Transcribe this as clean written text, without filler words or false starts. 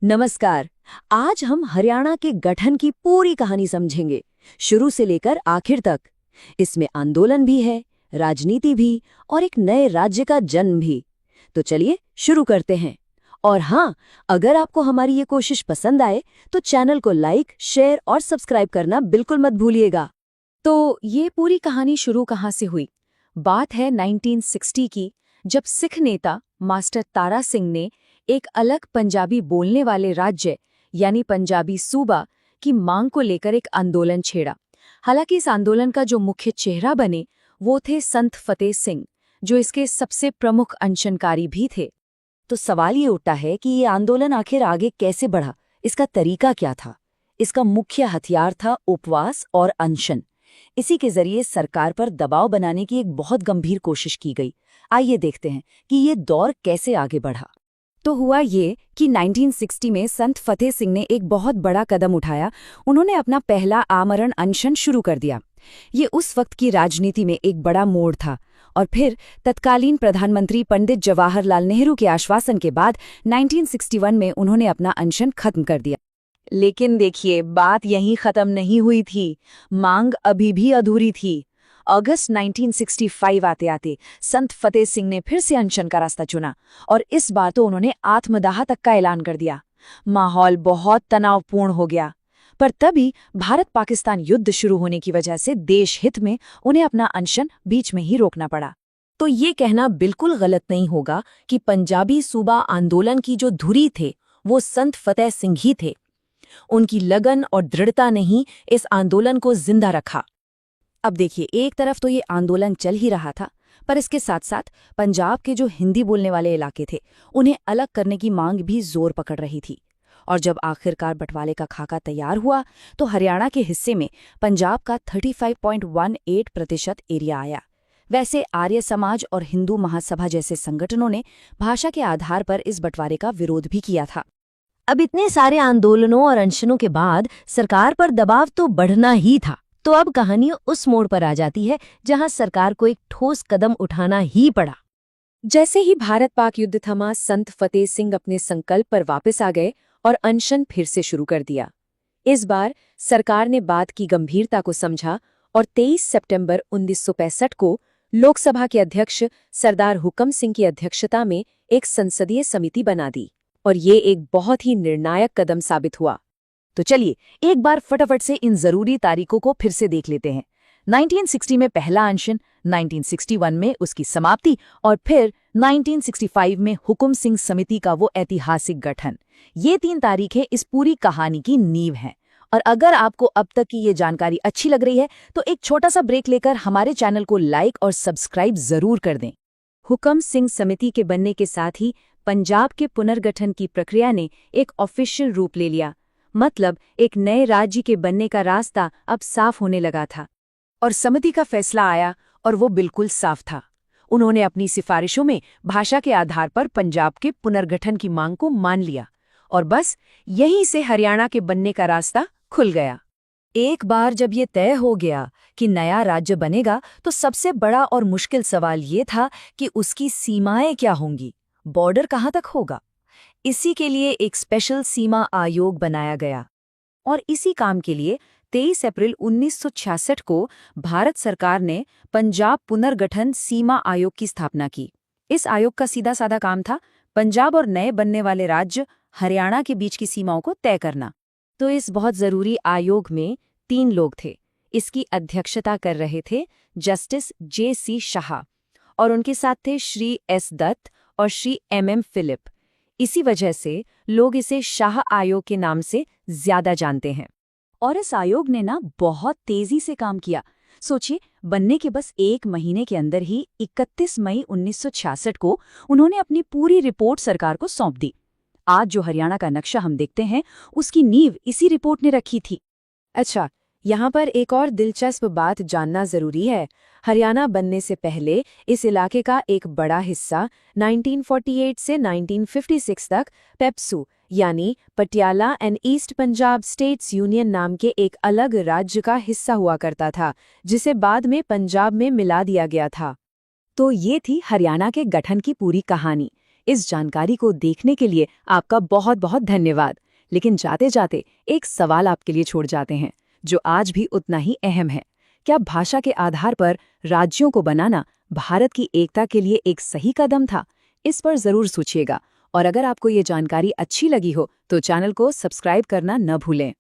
नमस्कार। आज हम हरियाणा के गठन की पूरी कहानी समझेंगे, शुरू से लेकर आखिर तक। इसमें आंदोलन भी है, राजनीति भी और एक नए राज्य का जन्म भी। तो चलिए शुरू करते हैं। और हाँ, अगर आपको हमारी ये कोशिश पसंद आए तो चैनल को लाइक, शेयर और सब्सक्राइब करना बिल्कुल मत भूलिएगा। तो ये पूरी कहानी शुरू कहाँ से हुई? बात है 1960 की, जब सिख नेता मास्टर तारा सिंह ने एक अलग पंजाबी बोलने वाले राज्य यानी पंजाबी सूबा की मांग को लेकर एक आंदोलन छेड़ा। हालांकि इस आंदोलन का जो मुख्य चेहरा बने वो थे संत फतेह सिंह, जो इसके सबसे प्रमुख अनशनकारी भी थे। तो सवाल ये उठता है कि ये आंदोलन आखिर आगे कैसे बढ़ा, इसका तरीका क्या था? इसका मुख्य हथियार था उपवास और अनशन। इसी के जरिए सरकार पर दबाव बनाने की एक बहुत गंभीर कोशिश की गई। आइए देखते हैं कि ये दौर कैसे आगे बढ़ा। तो हुआ ये कि 1960 में संत फतेह सिंह ने एक बहुत बड़ा कदम उठाया। उन्होंने अपना पहला आमरण अनशन शुरू कर दिया। ये उस वक्त की राजनीति में एक बड़ा मोड़ था। और फिर तत्कालीन प्रधानमंत्री पंडित जवाहरलाल नेहरू के आश्वासन के बाद 1961 में उन्होंने अपना अनशन खत्म कर दिया। लेकिन देखिए, बात यहीं खत्म नहीं हुई थी। मांग अभी भी अधूरी थी। अगस्त 1965 आते आते संत फतेह सिंह ने फिर से अनशन का रास्ता चुना और इस बार तो उन्होंने आत्मदाह तक का ऐलान कर दिया। माहौल बहुत तनावपूर्ण हो गया। पर तभी भारत पाकिस्तान युद्ध शुरू होने की वजह से देश हित में उन्हें अपना अनशन बीच में ही रोकना पड़ा। तो ये कहना बिल्कुल गलत नहीं होगा कि पंजाबी सूबा आंदोलन की जो धुरी थे वो संत फतेह सिंह ही थे। उनकी लगन और दृढ़ता ने ही इस आंदोलन को जिंदा रखा। अब देखिए, एक तरफ तो ये आंदोलन चल ही रहा था, पर इसके साथ साथ पंजाब के जो हिंदी बोलने वाले इलाके थे उन्हें अलग करने की मांग भी जोर पकड़ रही थी। और जब आखिरकार बंटवारे का खाका तैयार हुआ तो हरियाणा के हिस्से में पंजाब का 35.18% एरिया आया। वैसे आर्य समाज और हिंदू महासभा जैसे संगठनों ने भाषा के आधार पर इस बंटवारे का विरोध भी किया था। अब इतने सारे आंदोलनों और अनशनों के बाद सरकार पर दबाव तो बढ़ना ही था। तो अब कहानी उस मोड़ पर आ जाती है जहां सरकार को एक ठोस कदम उठाना ही पड़ा। जैसे ही भारत पाक युद्ध थमा, संत फतेह सिंह अपने संकल्प पर वापस आ गए और अनशन फिर से शुरू कर दिया। इस बार सरकार ने बात की गंभीरता को समझा और 23 सितंबर 1965 को लोकसभा के अध्यक्ष सरदार हुकम सिंह की अध्यक्षता में एक संसदीय समिति बना दी। और ये एक बहुत ही निर्णायक कदम साबित हुआ। तो चलिए एक बार फटाफट से इन जरूरी तारीखों को फिर से देख लेते हैं। 1960 में पहला अनशन, 1961 में उसकी समाप्ति और फिर 1965 में हुकुम सिंह समिति का वो ऐतिहासिक गठन। ये 3 तारीखें इस पूरी कहानी की नींव हैं। और अगर आपको अब तक की ये जानकारी अच्छी लग रही है तो एक छोटा सा ब्रेक लेकर हमारे चैनल को लाइक और सब्सक्राइब जरूर कर दें। हुकम सिंह समिति के बनने के साथ ही पंजाब के पुनर्गठन की प्रक्रिया ने एक ऑफिशियल रूप ले लिया। मतलब एक नए राज्य के बनने का रास्ता अब साफ होने लगा था। और समिति का फैसला आया और वो बिल्कुल साफ था। उन्होंने अपनी सिफारिशों में भाषा के आधार पर पंजाब के पुनर्गठन की मांग को मान लिया और बस यहीं से हरियाणा के बनने का रास्ता खुल गया। एक बार जब ये तय हो गया कि नया राज्य बनेगा तो सबसे बड़ा और मुश्किल सवाल ये था कि उसकी सीमाएं क्या होंगी, बॉर्डर कहाँ तक होगा। इसी के लिए एक स्पेशल सीमा आयोग बनाया गया और इसी काम के लिए 23 अप्रैल 1966 को भारत सरकार ने पंजाब पुनर्गठन सीमा आयोग की स्थापना की। इस आयोग का सीधा साधा काम था पंजाब और नए बनने वाले राज्य हरियाणा के बीच की सीमाओं को तय करना। तो इस बहुत जरूरी आयोग में 3 लोग थे। इसकी अध्यक्षता कर रहे थे जस्टिस J.C. शाह और उनके साथ थे श्री S. दत्त और श्री M.M. फिलिप। इसी वजह से लोग इसे शाह आयोग के नाम से ज्यादा जानते हैं। और इस आयोग ने ना बहुत तेजी से काम किया। सोचिए, बनने के बस 1 महीने के अंदर ही 31 मई 1966 को उन्होंने अपनी पूरी रिपोर्ट सरकार को सौंप दी। आज जो हरियाणा का नक्शा हम देखते हैं उसकी नींव इसी रिपोर्ट ने रखी थी। अच्छा, यहाँ पर एक और दिलचस्प बात जानना जरूरी है। हरियाणा बनने से पहले इस इलाके का एक बड़ा हिस्सा 1948 से 1956 तक पेप्सू यानी Patiala and east Punjab states union नाम के एक अलग राज्य का हिस्सा हुआ करता था, जिसे बाद में पंजाब में मिला दिया गया था। तो ये थी हरियाणा के गठन की पूरी कहानी। इस जानकारी को देखने के लिए आपका बहुत बहुत धन्यवाद। लेकिन जाते जाते एक सवाल आपके लिए छोड़ जाते हैं, जो आज भी उतना ही अहम है। क्या भाषा के आधार पर राज्यों को बनाना भारत की एकता के लिए एक सही कदम था? इस पर जरूर सोचिएगा। और अगर आपको ये जानकारी अच्छी लगी हो तो चैनल को सब्सक्राइब करना न भूलें।